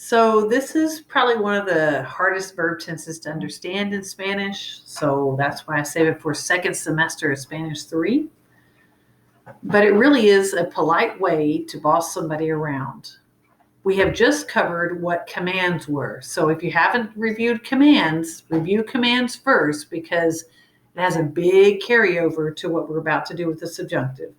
So this is probably one of the hardest verb tenses to understand in Spanish. So that's why I save it for second semester of Spanish 3. But it really is a polite way to boss somebody around. We have just covered what commands were. So if you haven't reviewed commands, review commands first because it has a big carryover to what we're about to do with the subjunctive.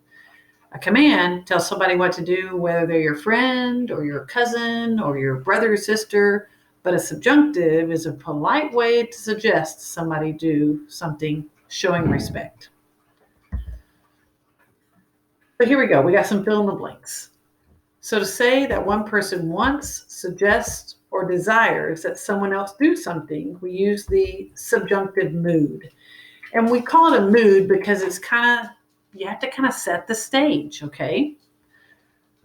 A command tells somebody what to do, whether they're your friend or your cousin or your brother or sister, but a subjunctive is a polite way to suggest somebody do something showing respect. So here we go. We got some fill in the blanks. So to say that one person wants, suggests, or desires that someone else do something, we use the subjunctive mood. And we call it a mood because it's you have to kind of set the stage, okay?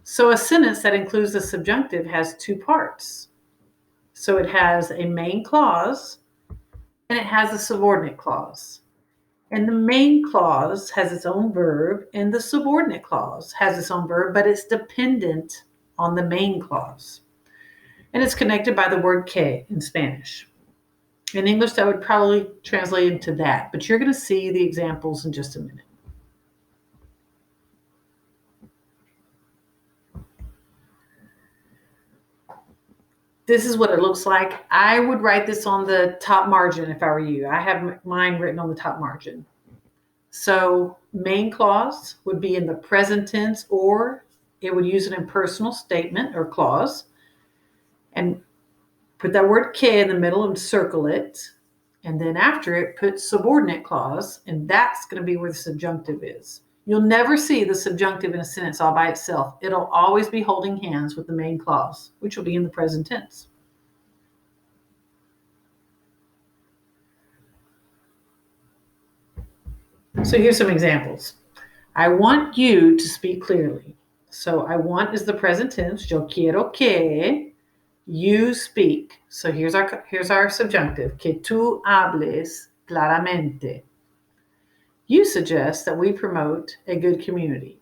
So a sentence that includes the subjunctive has two parts. So it has a main clause and it has a subordinate clause. And the main clause has its own verb and the subordinate clause has its own verb, but it's dependent on the main clause. And it's connected by the word que in Spanish. In English, that would probably translate into that, but you're going to see the examples in just a minute. This is what it looks like. I would write this on the top margin if I were you. I have mine written on the top margin. So main clause would be in the present tense, or it would use an impersonal statement or clause. And put that word que in the middle and circle it. And then after it, put subordinate clause, and that's going to be where the subjunctive is. You'll never see the subjunctive in a sentence all by itself. It'll always be holding hands with the main clause, which will be in the present tense. So here's some examples. I want you to speak clearly. So I want is the present tense. Yo quiero que you speak. So here's our subjunctive. Que tú hables claramente. You suggest that we promote a good community.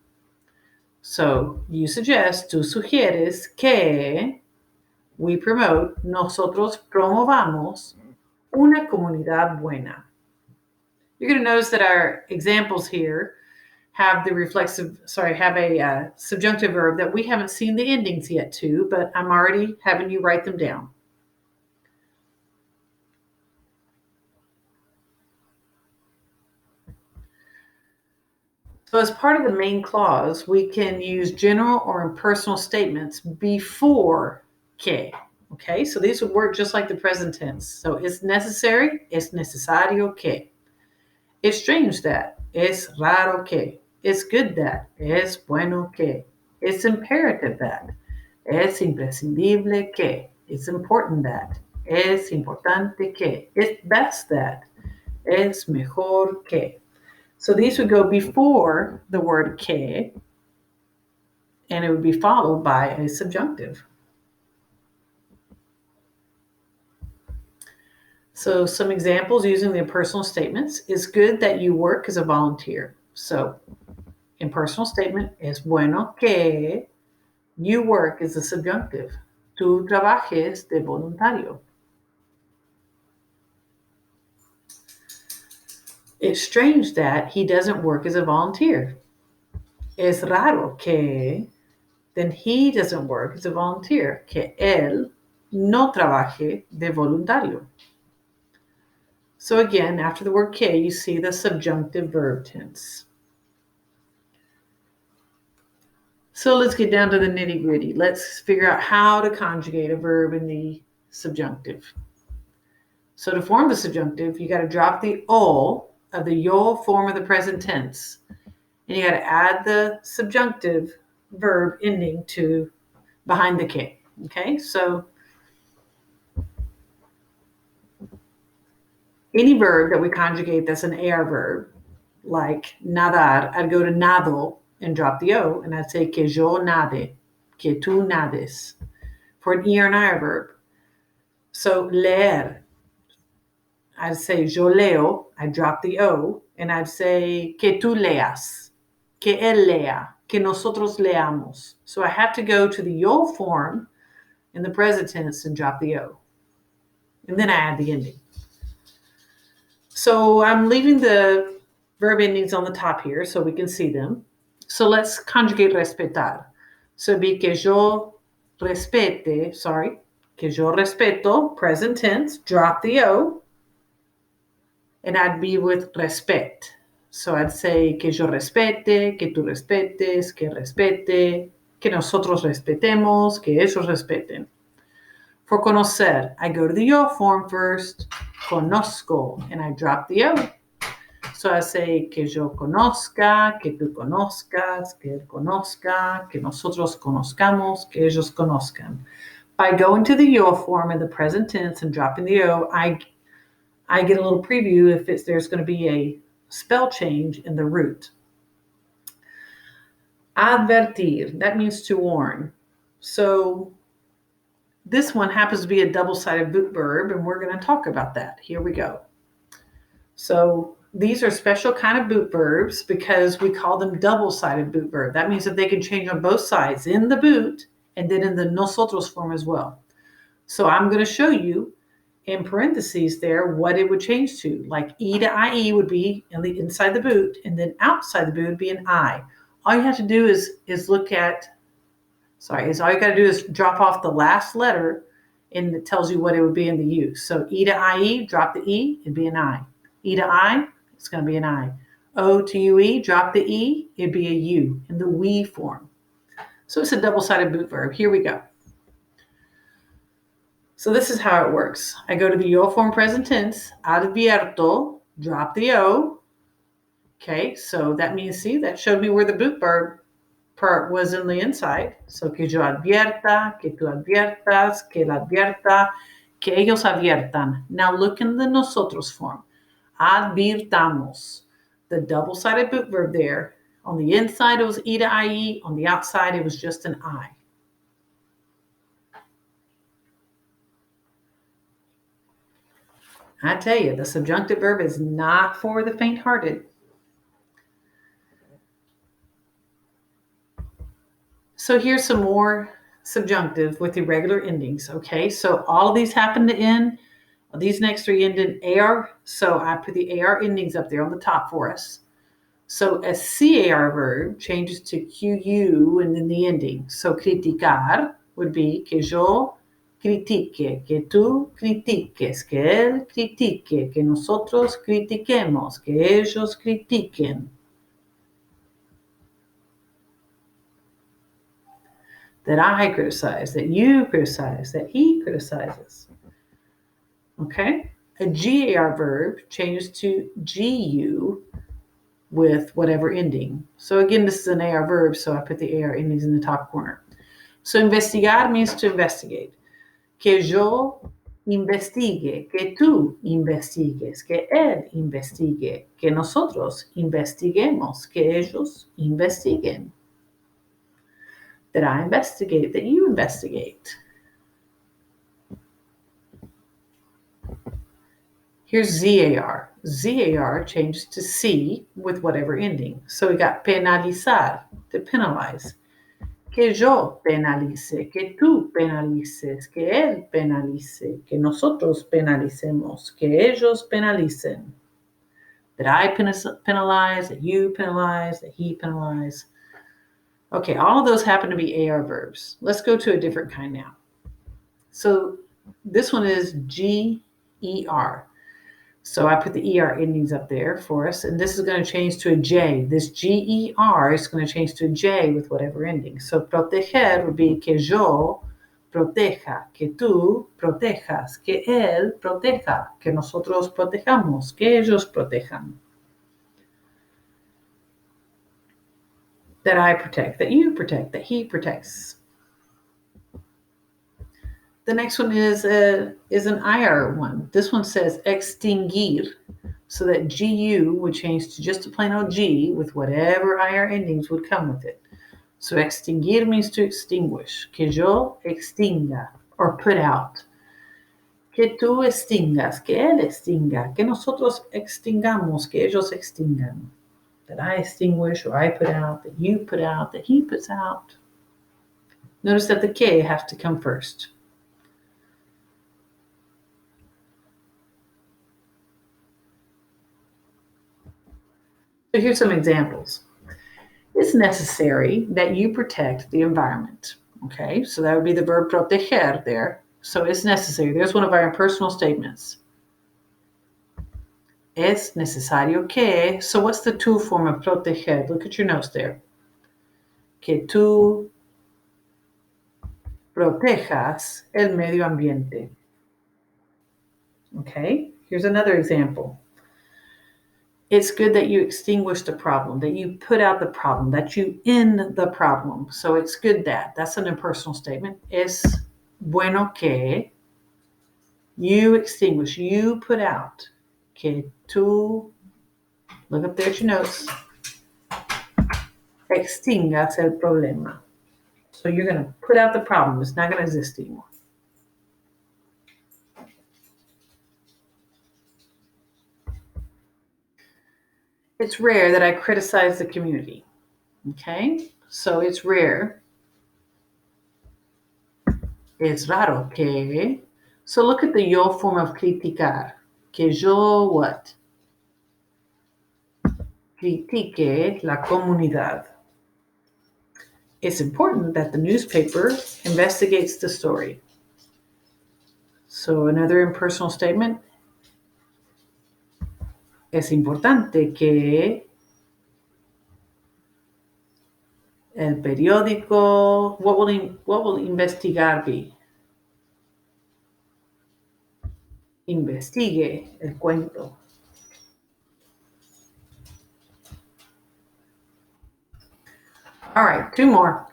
So you suggest, tú sugieres que we promote, nosotros promovamos una comunidad buena. You're going to notice that our examples here have a subjunctive verb that we haven't seen the endings yet to, but I'm already having you write them down. So as part of the main clause, we can use general or impersonal statements before que. Okay, so these would work just like the present tense. So it's necessary, es necesario que. It's strange that, es raro que. It's good that, es bueno que. It's imperative that, es imprescindible que. It's important that, es importante que. It's best that, es mejor que. So these would go before the word que, and it would be followed by a subjunctive. So some examples using the impersonal statements. It's good that you work as a volunteer. So impersonal statement, es bueno que you work as a subjunctive. Tú trabajes de voluntario. It's strange that he doesn't work as a volunteer. Es raro que, then he doesn't work as a volunteer. Que él no trabaje de voluntario. So again, after the word que, you see the subjunctive verb tense. So let's get down to the nitty-gritty. Let's figure out how to conjugate a verb in the subjunctive. So to form the subjunctive, you got to drop the o of the yo form of the present tense. And you got to add the subjunctive verb ending to behind the que. Okay, so any verb that we conjugate that's an AR verb, like nadar, I'd go to nado and drop the O, and I'd say que yo nade, que tú nades, for an ER and IR verb. So leer, I'd say yo leo, I drop the O, and I'd say que tú leas, que él lea, que nosotros leamos. So I have to go to the yo form in the present tense and drop the O. And then I add the ending. So I'm leaving the verb endings on the top here so we can see them. So let's conjugate respetar. So it'd be que yo respete, que yo respeto, present tense, drop the O, and I'd be with respect. So I'd say que yo respete, que tú respetes, que respete, que nosotros respetemos, que ellos respeten. For conocer, I go to the yo form first, conozco, and I drop the O. So I say que yo conozca, que tú conozcas, que él conozca, que nosotros conozcamos, que ellos conozcan. By going to the yo form in the present tense and dropping the O, I get a little preview if there's going to be a spell change in the root. Advertir, that means to warn. So this one happens to be a double-sided boot verb, and we're going to talk about that. Here we go. So these are special kind of boot verbs because we call them double-sided boot verb. That means that they can change on both sides, in the boot and then in the nosotros form as well. So I'm going to show you in parentheses there what it would change to. Like E to IE would be inside the boot, and then outside the boot would be an I. All you have to do is all you got to do is drop off the last letter, and it tells you what it would be in the U. So E to IE, drop the E, it'd be an I. E to I, it's going to be an I. O to UE, drop the E, it'd be a U in the we form. So it's a double-sided boot verb. Here we go. So this is how it works. I go to the yo form present tense, advierto, drop the O. Okay, so that means, see, that showed me where the boot verb part was in the inside. So que yo advierta, que tú adviertas, que él advierta, que ellos adviertan. Now look in the nosotros form. Advirtamos. The double-sided boot verb there. On the inside it was E to IE. On the outside it was just an I. I tell you, the subjunctive verb is not for the faint-hearted. So here's some more subjunctive with irregular endings, okay? So all of these happen to end. These next three end in AR, so I put the AR endings up there on the top for us. So a CAR verb changes to QU and then the ending. So criticar would be que yo critique, que tú critiques, que él critique, que nosotros critiquemos, que ellos critiquen. That I criticize, that you criticize, that he criticizes. Okay? A GAR verb changes to GU with whatever ending. So again, this is an AR verb, so I put the AR endings in the top corner. So investigar means to investigate. Que yo investigue, que tú investigues, que él investigue, que nosotros investiguemos, que ellos investiguen. That I investigate, that you investigate. Here's ZAR. ZAR changes to C with whatever ending. So we got penalizar, to penalize. Que yo penalice, que tú penalices, que él penalice, que nosotros penalicemos, que ellos penalicen. That I penalize, that you penalize, that he penalize. Okay, all of those happen to be AR verbs. Let's go to a different kind now. So this one is GER. So I put the ER endings up there for us, and this is going to change to a J. This GER is going to change to a J with whatever ending. So proteger would be que yo proteja, que tú protejas, que él proteja, que nosotros protejamos, que ellos protejan. That I protect, that you protect, that he protects. The next one is an IR one. This one says extinguir, so that GU would change to just a plain old G with whatever IR endings would come with it. So extinguir means to extinguish. Que yo extinga, or put out. Que tú extingas, que él extinga, que nosotros extingamos, que ellos extingan. That I extinguish, or I put out, that you put out, that he puts out. Notice that the que has to come first. So here's some examples. It's necessary that you protect the environment. Okay, so that would be the verb proteger there. So it's necessary. There's one of our impersonal statements. Es necesario que. So what's the to form of proteger? Look at your notes there. Que tú protejas el medio ambiente. Okay, here's another example. It's good that you extinguish the problem, that you put out the problem, that you end the problem. So it's good that. That's an impersonal statement. Es bueno que you extinguish, you put out. Que tú, look up there at your notes, extingas el problema. So you're going to put out the problem. It's not going to exist anymore. It's rare that I criticize the community. Okay, so it's rare. Es raro que. So look at the yo form of criticar. Que yo what? Critique la comunidad. It's important that the newspaper investigates the story. So another impersonal statement. Es importante que el periódico, what will investigar be? Investigue el cuento. All right, two more.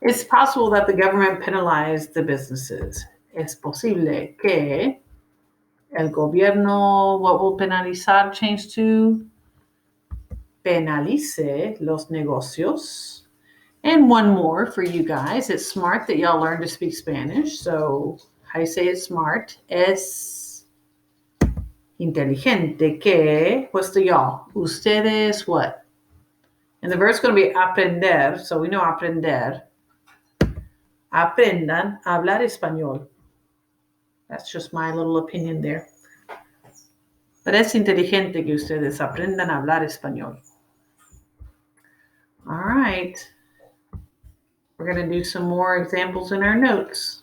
It's possible that the government penalized the businesses. Es posible que el gobierno, what will penalizar change to? Penalice los negocios. And one more for you guys. It's smart that y'all learn to speak Spanish. So how you say it's smart? Es inteligente que, what's the y'all? Ustedes what? And the verb's going to be aprender. So we know aprender. Aprendan a hablar español. That's just my little opinion there. But es inteligente que ustedes aprendan a hablar español. All right. We're going to do some more examples in our notes.